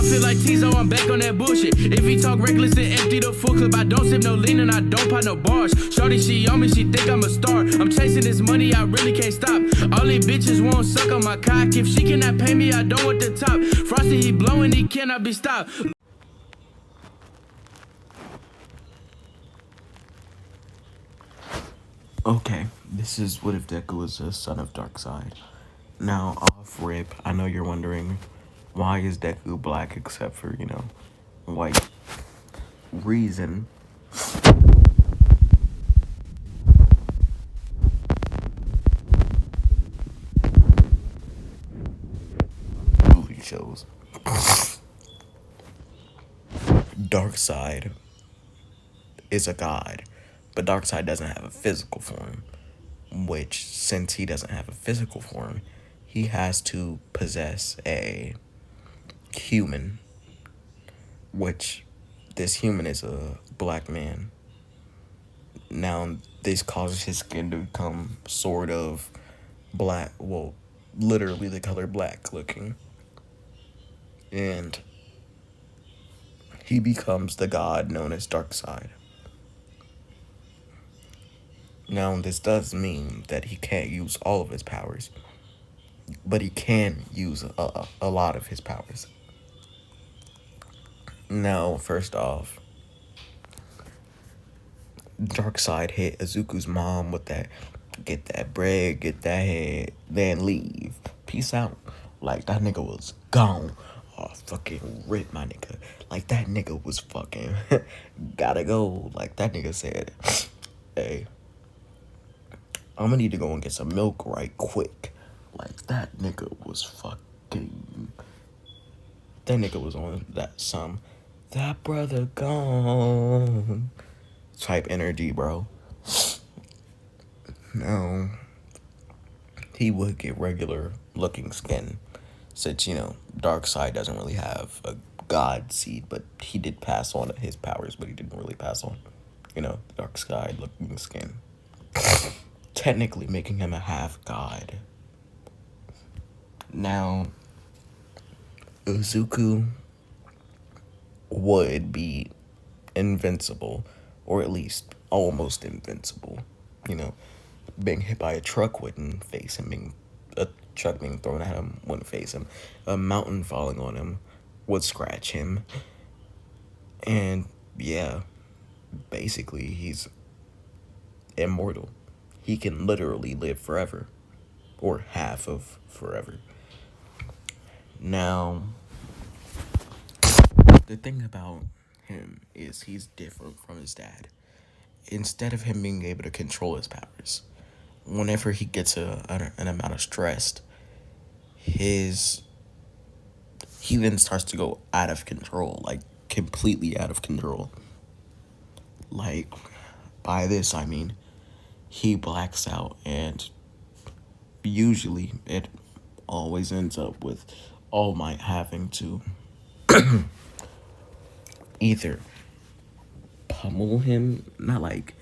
I feel like Tizo, I'm back on that bullshit. If he talk reckless and empty the full clip, I don't sip no lean and I don't pop no bars. Shorty, she on me, she think I'm a star. I'm chasing this money, I really can't stop. All these bitches won't suck on my cock. If she cannot pay me, I don't want the top. Frosty, he blowing, he cannot be stopped. Okay, this is What If Deku was a son of Darkseid. Now, off rip, I know you're wondering, why is Deku black except for, white? Reason. Movie shows. Darkseid is a god, but Darkseid doesn't have a physical form, which, since he doesn't have a physical form, he has to possess a human, which this human is a black man. Now, this causes his skin to become sort of black, well, literally the color black looking. And he becomes the god known as Darkseid. Now, this does mean that he can't use all of his powers, but he can use a lot of his powers. Now, first off, Darkseid hit Izuku's mom with that, get that bread, get that head, then leave. Peace out. Like, that nigga was gone. Oh, fucking rip, my nigga. Like, that nigga was fucking gotta go. Like, that nigga said, hey, I'm gonna need to go and get some milk right quick. Like, that nigga was fucking... That nigga was on that brother gone type energy, bro. No. He would get regular looking skin. Since, Darkseid doesn't really have a god seed, but he did pass on his powers, but he didn't really pass on, Darkseid looking skin. Technically making him a half god. Now, Izuku would be invincible, or at least almost invincible. Being hit by a truck wouldn't face him. A truck being thrown at him wouldn't face him. A mountain falling on him would scratch him. And yeah, basically he's immortal. He can literally live forever, or half of forever. Now, the thing about him is he's different from his dad. Instead of him being able to control his powers, whenever he gets an amount of stress, he then starts to go out of control, like completely out of control. Like, by this I mean, he blacks out, and usually it always ends up with All Might having to either pummel him, not like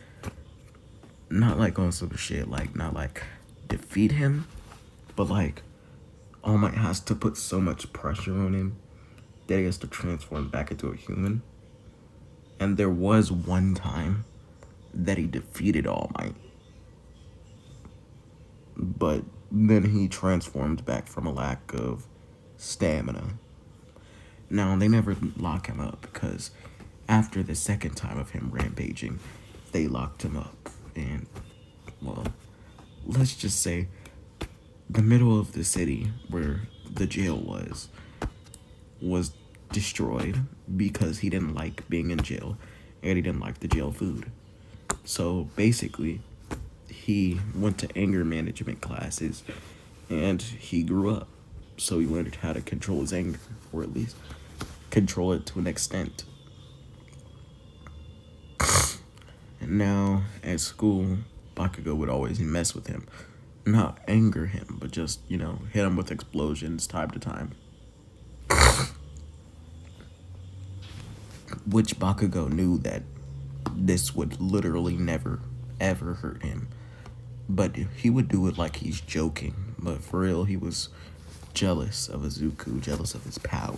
on some shit, like not like defeat him, but like All Might has to put so much pressure on him that he has to transform back into a human. And there was one time that he defeated All Might, but then he transformed back from a lack of stamina. Now, they never lock him up, because after the second time of him rampaging, they locked him up. And, well, let's just say the middle of the city where the jail was destroyed because he didn't like being in jail, and he didn't like the jail food. So basically, he went to anger management classes, and he grew up. So he learned how to control his anger, or at least control it to an extent. And now, at school, Bakugo would always mess with him. Not anger him, but just, hit him with explosions time to time. Which Bakugo knew that this would literally never, ever hurt him. But he would do it like he's joking. But for real, he was jealous of Izuku, jealous of his power.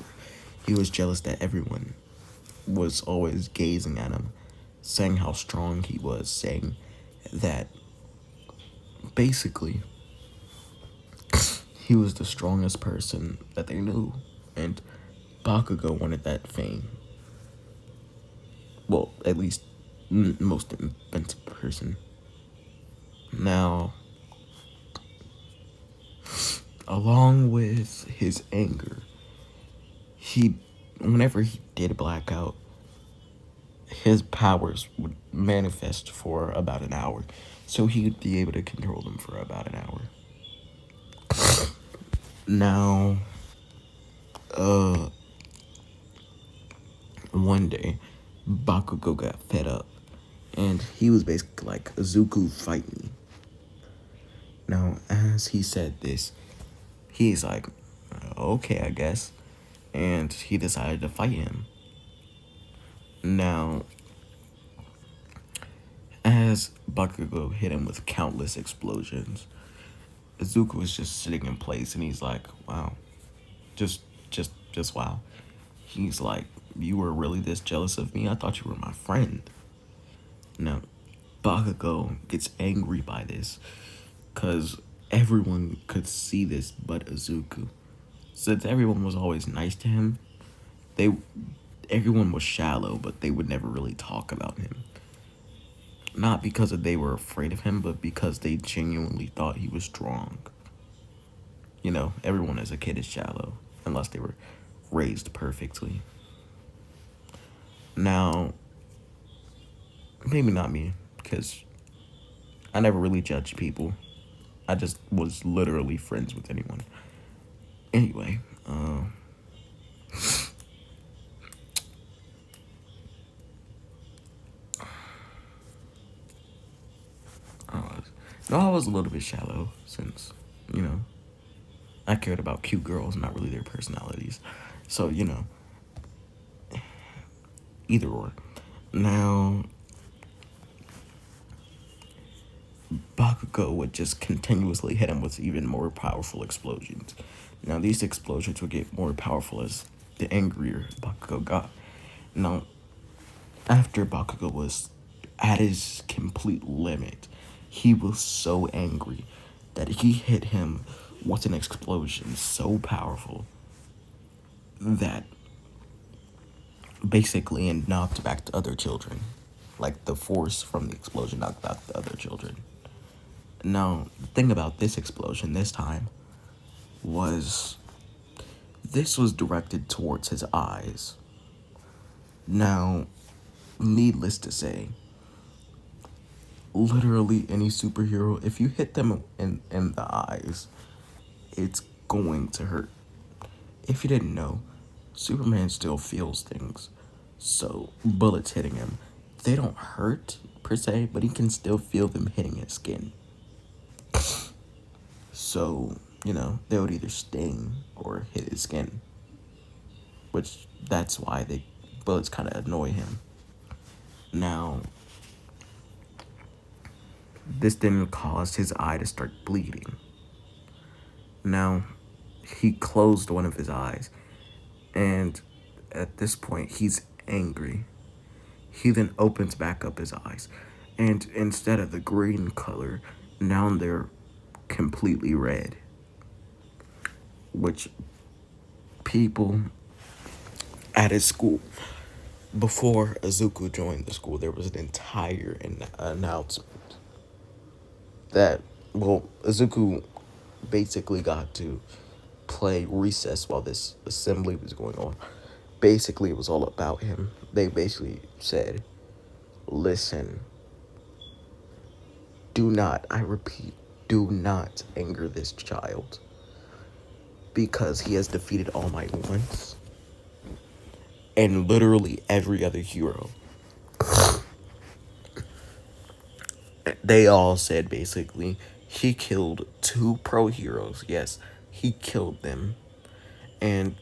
He was jealous that everyone was always gazing at him, saying how strong he was, saying that basically he was the strongest person that they knew. And Bakugo wanted that fame. Well, at least most inventive person. Now, along with his anger, whenever he did black out, his powers would manifest for about an hour. So he'd be able to control them for about an hour. Now, one day, Bakugo got fed up. And he was basically like, Izuku, fight me. Now, as he said this, he's like, okay, I guess. And he decided to fight him. Now, as Bakugo hit him with countless explosions, Izuku was just sitting in place, and he's like, wow. Just wow. He's like, you were really this jealous of me? I thought you were my friend. Now, Bakugo gets angry by this, because everyone could see this but Izuku. Since everyone was always nice to him, everyone was shallow, but they would never really talk about him. Not because they were afraid of him, but because they genuinely thought he was strong. You know, everyone as a kid is shallow, unless they were raised perfectly. Now, maybe not me, because I never really judged people. I just was literally friends with anyone. Anyway, I was a little bit shallow since, you know, I cared about cute girls, not really their personalities. So, you know, either or. Now, Bakugo would just continuously hit him with even more powerful explosions. Now, these explosions would get more powerful as the angrier Bakugo got. Now, after Bakugo was at his complete limit, he was so angry that he hit him with an explosion so powerful that basically it knocked back the other children. Like, the force from the explosion knocked back the other children. Now, the thing about this explosion this time was this was directed towards his eyes. Now, needless to say, literally any superhero, if you hit them in the eyes, it's going to hurt. If you didn't know, Superman still feels things. So, bullets hitting him, they don't hurt per se, but he can still feel them hitting his skin. So, you know, they would either sting or hit his skin. Which, that's why bullets kind of annoy him. Now, this then caused his eye to start bleeding. Now, he closed one of his eyes, and at this point, he's angry. He then opens back up his eyes, and instead of the green color, now they're completely red. Which people at his school, before Izuku joined the school, there was an entire announcement that, well, Izuku basically got to play recess while this assembly was going on. Basically, it was all about him. They basically said, listen, do not, I repeat, do not anger this child, because he has defeated All Might once, and literally every other hero. They all said basically, he killed 2 pro heroes. Yes, he killed them. And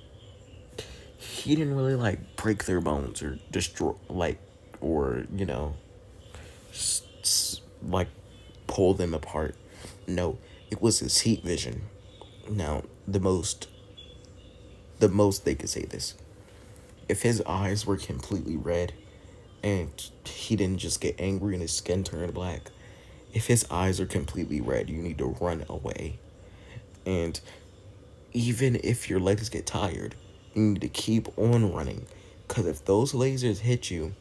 he didn't really, like, break their bones or destroy, like, or, you know, like, pull them apart. No, it was his heat vision. Now, the most they could say this. If his eyes were completely red and he didn't just get angry and his skin turned black, if his eyes are completely red, you need to run away. And even if your legs get tired, you need to keep on running. Because if those lasers hit you,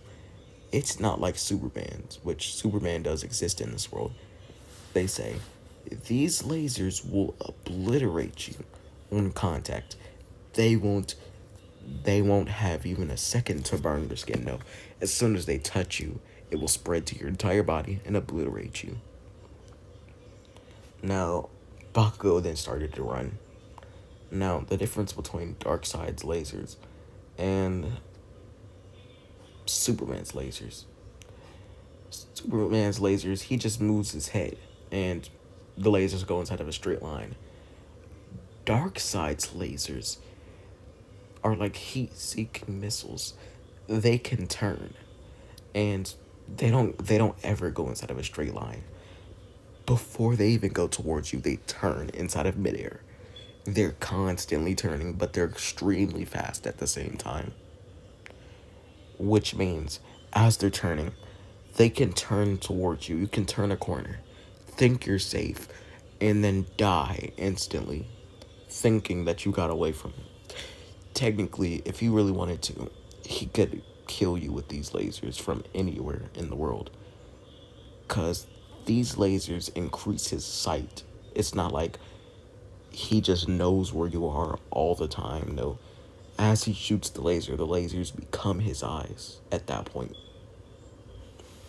it's not like Superman's, which Superman does exist in this world. They say these lasers will obliterate you on contact. They won't they won't have even a second to burn your skin. No. As soon as they touch you, it will spread to your entire body and obliterate you. Now, Bakugo then started to run. Now, the difference between Darkseid's lasers and Superman's lasers. Superman's lasers, he just moves his head and the lasers go inside of a straight line. Darkseid's lasers are like heat-seeking missiles. They can turn, and they don't ever go inside of a straight line. Before they even go towards you, they turn inside of midair. They're constantly turning, but they're extremely fast at the same time. Which means, as they're turning, they can turn towards you. You can turn a corner, think you're safe, and then die instantly, thinking that you got away from him. Technically, if he really wanted to, he could kill you with these lasers from anywhere in the world. Because these lasers increase his sight. It's not like he just knows where you are all the time. No. As he shoots the lasers become his eyes at that point.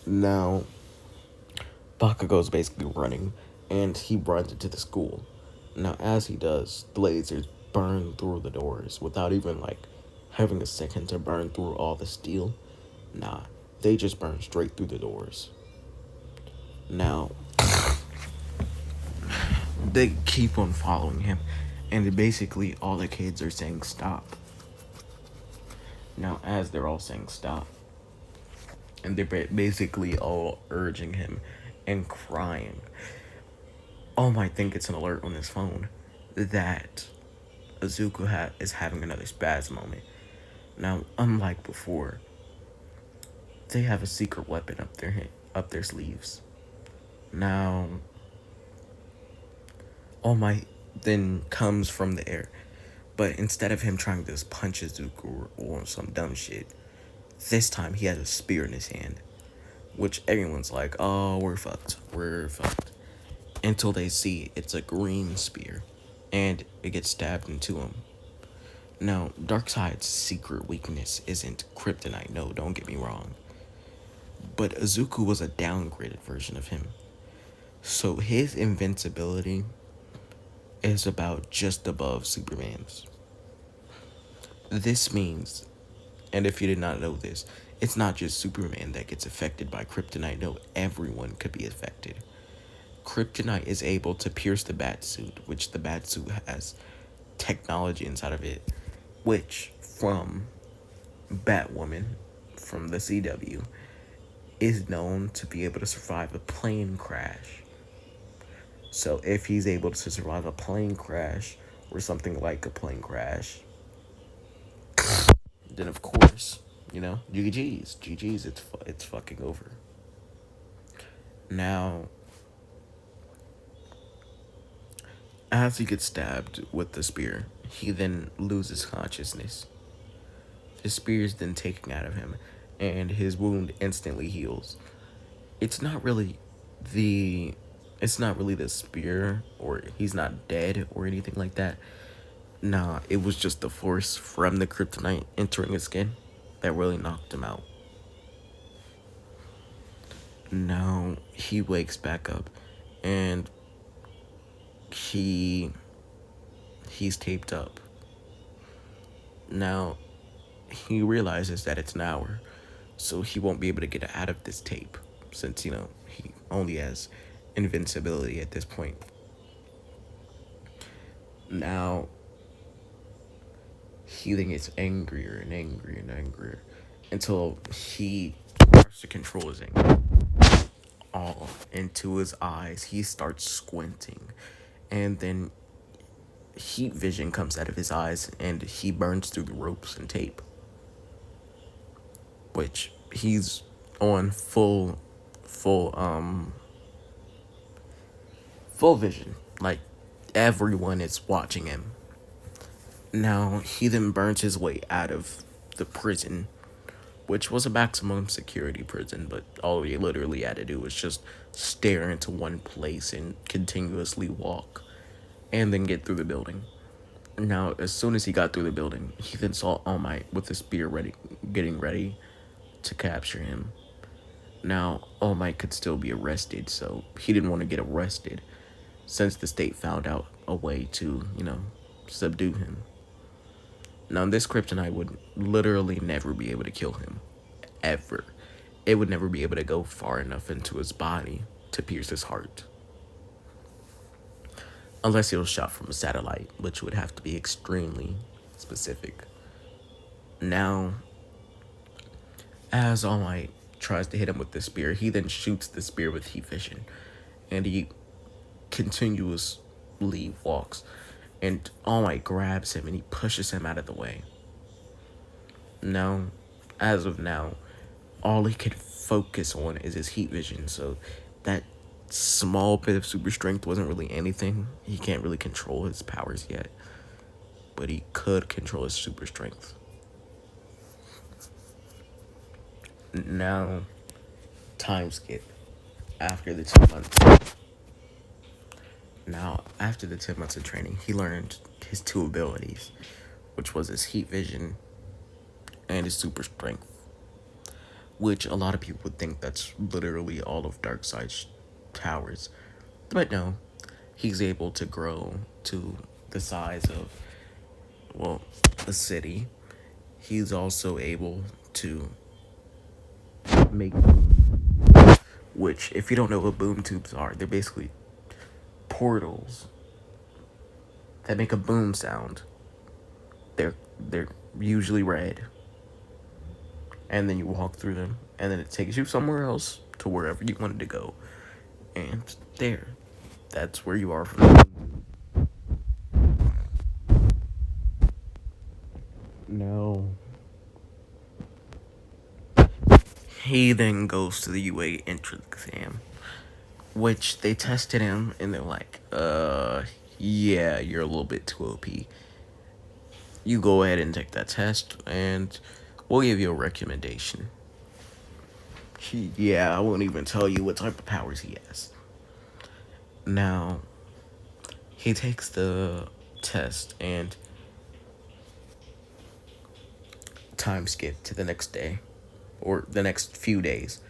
Now, Bakugo's basically running, and he runs into the school. Now, as he does, the lasers burn through the doors without even, like, having a second to burn through all the steel. Nah, they just burn straight through the doors. Now, they keep on following him, and basically all the kids are saying stop. Now, as they're all saying stop, and they're basically all urging him and crying, All Might think it's an alert on his phone that Izuku is having another spaz moment. Now, unlike before, they have a secret weapon up their sleeves. Now, All Might then comes from the air, but instead of him trying to just punch Izuku or some dumb shit, this time he has a spear in his hand, which everyone's like, oh, we're fucked. Until they see it's a green spear, and it gets stabbed into him. Now, Darkseid's secret weakness isn't kryptonite, no, don't get me wrong. But Izuku was a downgraded version of him. So his invincibility is about just above Superman's. This means, and if you did not know this, it's not just Superman that gets affected by kryptonite. No, everyone could be affected. Kryptonite is able to pierce the Batsuit, which the Batsuit has technology inside of it, which from Batwoman, from the CW, is known to be able to survive a plane crash. So if he's able to survive a plane crash, or something like a plane crash, then of course, GG's, it's fucking over. Now, as he gets stabbed with the spear, he then loses consciousness. The spear is then taken out of him, and his wound instantly heals. It's not really the spear, or he's not dead or anything like that. Nah, it was just the force from the kryptonite entering his skin that really knocked him out. Now he wakes back up, and he's taped up. Now he realizes that it's an hour, so he won't be able to get out of this tape, since he only has invincibility at this point. Now he then gets angrier and angrier and angrier until he starts to control his anger all into his eyes. He starts squinting, and then heat vision comes out of his eyes, and he burns through the ropes and tape. which he's on full vision. Like, everyone is watching him. Now, he then burns his way out of the prison, which was a maximum security prison, but all he literally had to do was just stare into one place and continuously walk, and then get through the building. Now, as soon as he got through the building, he then saw All Might with the spear getting ready to capture him. Now, All Might could still be arrested, so he didn't want to get arrested, since the state found out a way to, subdue him. Now, this kryptonite would literally never be able to kill him. Ever. It would never be able to go far enough into his body to pierce his heart. Unless it was shot from a satellite, which would have to be extremely specific. Now, as All Might tries to hit him with the spear, he then shoots the spear with heat vision. And he continuously walks. And All Might grabs him and he pushes him out of the way. Now, as of now, all he can focus on is his heat vision. So that small bit of super strength wasn't really anything. He can't really control his powers yet. But he could control his super strength. Now, time skip. After the 2 months. Now, after the 10 months of training, he learned his 2 abilities, which was his heat vision and his super strength, which a lot of people would think that's literally all of Darkseid's powers. But no, he's able to grow to the size of, well, a city. He's also able to make boom, which, if you don't know what boom tubes are, they're basically portals that make a boom sound. They're usually red, and then you walk through them, and then it takes you somewhere else to wherever you wanted to go, and that's where you are from. No. He then goes to the UA entrance exam, which they tested him, and they're like, yeah, you're a little bit too OP. You go ahead and take that test, and we'll give you a recommendation. I won't even tell you what type of powers he has. Now, he takes the test, and time skip to the next day, or the next few days,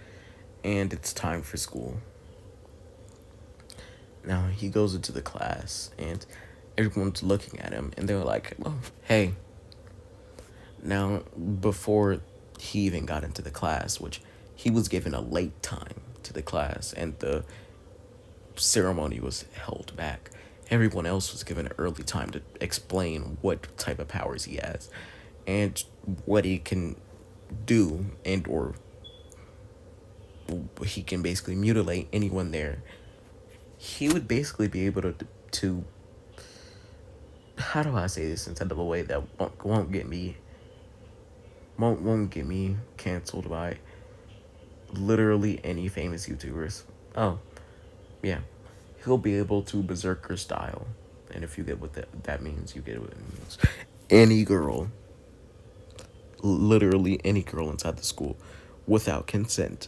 and it's time for school. Now, he goes into the class, and everyone's looking at him, and they're like, oh, hey. Now, before he even got into the class, which he was given a late time to the class, and the ceremony was held back, everyone else was given an early time to explain what type of powers he has, and what he can do, and or he can basically mutilate anyone there. He would basically be able to how do I say this in a way that won't get me canceled by literally any famous YouTubers. Oh, yeah. He'll be able to berserker style. And if you get what that means, you get what it means. Any girl, literally any girl inside the school, without consent.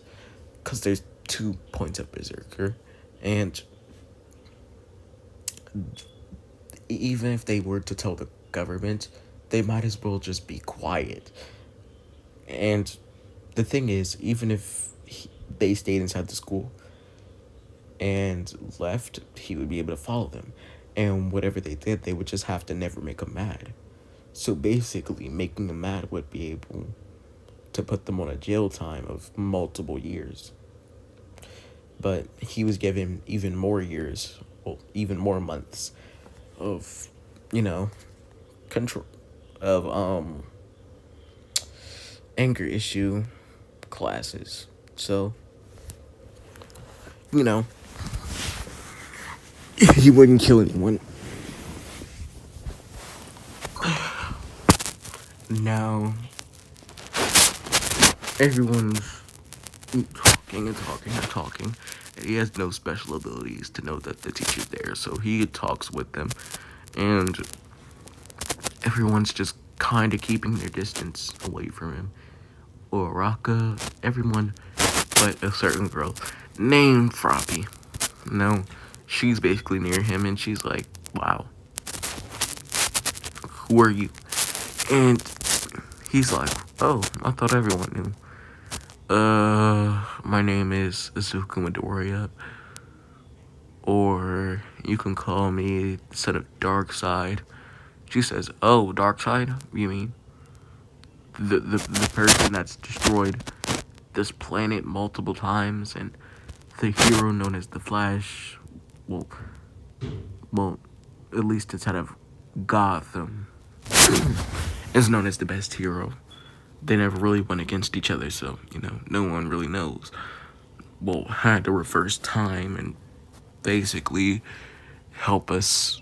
Because there's 2 points of berserker. And even if they were to tell the government, they might as well just be quiet. And the thing is, even if they stayed inside the school and left, he would be able to follow them. And whatever they did, they would just have to never make him mad. So basically, making them mad would be able to put them on a jail time of multiple years. But he was given even more years, well, even more months of, control of anger issue classes. So, he wouldn't kill anyone. Now, everyone's talking and talking and talking. And he has no special abilities to know that the teacher's there, so he talks with them, and everyone's just kind of keeping their distance away from him. Uraraka, everyone but a certain girl named Froppy. No, she's basically near him, and she's like, wow, who are you? And he's like, oh, I thought everyone knew. My name is Azuka Midoriya, or you can call me the son of Darkseid. She says, oh, Darkseid? You mean the person that's destroyed this planet multiple times, and the hero known as the Flash, well, at least instead of Gotham, is known as the best hero. They never really went against each other, so, no one really knows. Well, had to reverse time and basically help us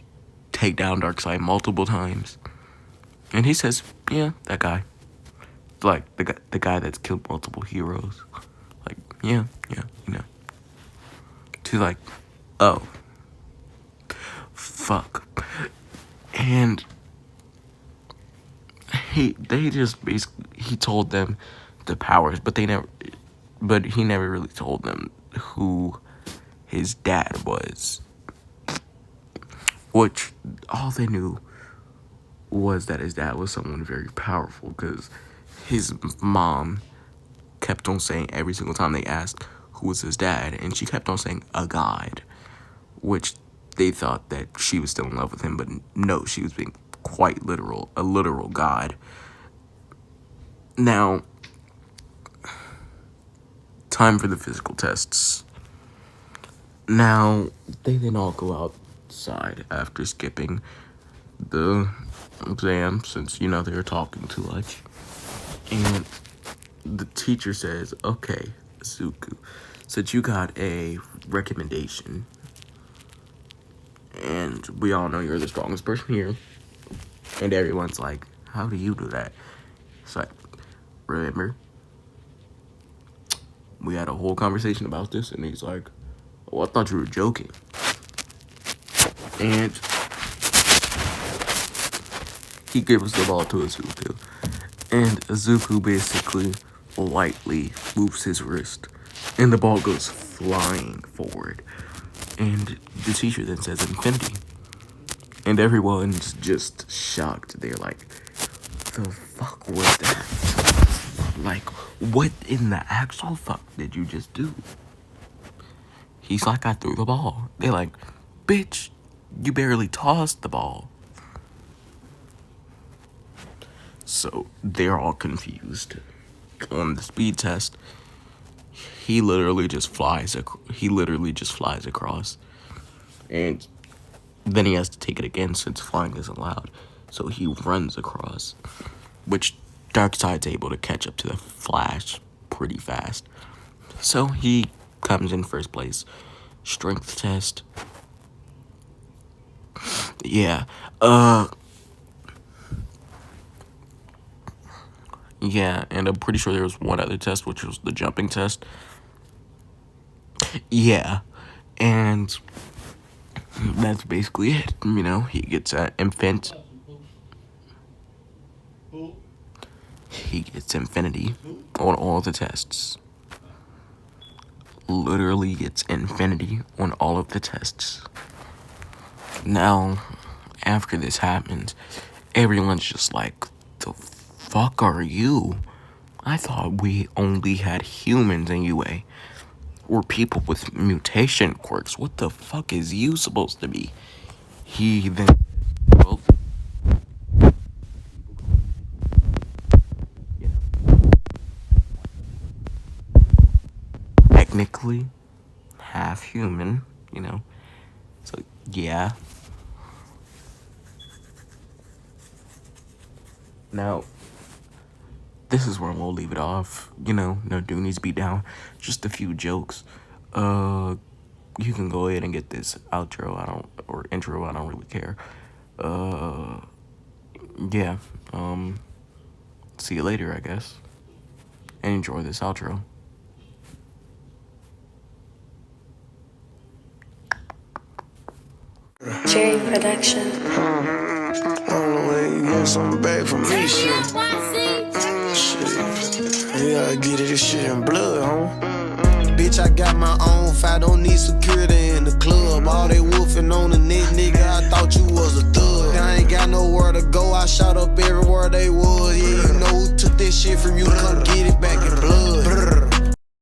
take down Darkseid multiple times. And he says, yeah, that guy. Like, the guy that's killed multiple heroes. Like, yeah. She's like, oh. Fuck. And he told them the powers, but he never really told them who his dad was. Which, all they knew was that his dad was someone very powerful, because his mom kept on saying every single time they asked who was his dad, and she kept on saying a god, which they thought that she was still in love with him, but no, she was being quite literal, a literal god. Now, time for the physical tests. Now, they then all go outside after skipping the exam, since, they were talking too much. And the teacher says, okay, Zuku, since you got a recommendation, and we all know you're the strongest person here, and everyone's like, how do you do that? It's like, remember, we had a whole conversation about this, and he's like, oh, I thought you were joking. And he gives the ball to Azuku, and Azuku basically lightly moves his wrist, and the ball goes flying forward. And the teacher then says infinity, and everyone's just shocked. They're like, the fuck was that? Like, what in the actual fuck did you just do? He's like, I threw the ball. They're like, bitch, you barely tossed the ball. So they're all confused. On the speed test, he literally just flies across, and then he has to take it again since flying isn't allowed. So he runs across, which Darkseid's able to catch up to the Flash pretty fast. So he comes in first place. Strength test. Yeah. Yeah, and I'm pretty sure there was one other test, which was the jumping test. Yeah. And that's basically it. He gets He gets infinity on all the tests. Literally gets infinity on all of the tests. Now, after this happens, everyone's just like, the fuck are you? I thought we only had humans in UA, or people with mutation quirks. What the fuck is you supposed to be? He then, well, technically half human, so yeah. Now, this is where we'll leave it off. No Doonies beat down, just a few jokes. You can go ahead and get this outro, or intro, I don't really care. Yeah, see you later, I guess. and enjoy this outro. Cherry Production. On the way, you get something back from me, shit. Shit. You gotta get it, this shit in blood, homie. Bitch, I got my own fight, don't need security in the club. All they woofing on the net, nigga, I thought you was a thug. I ain't got nowhere to go, I shot up everywhere they was. Yeah, you know who took this shit from you, come get it back in blood.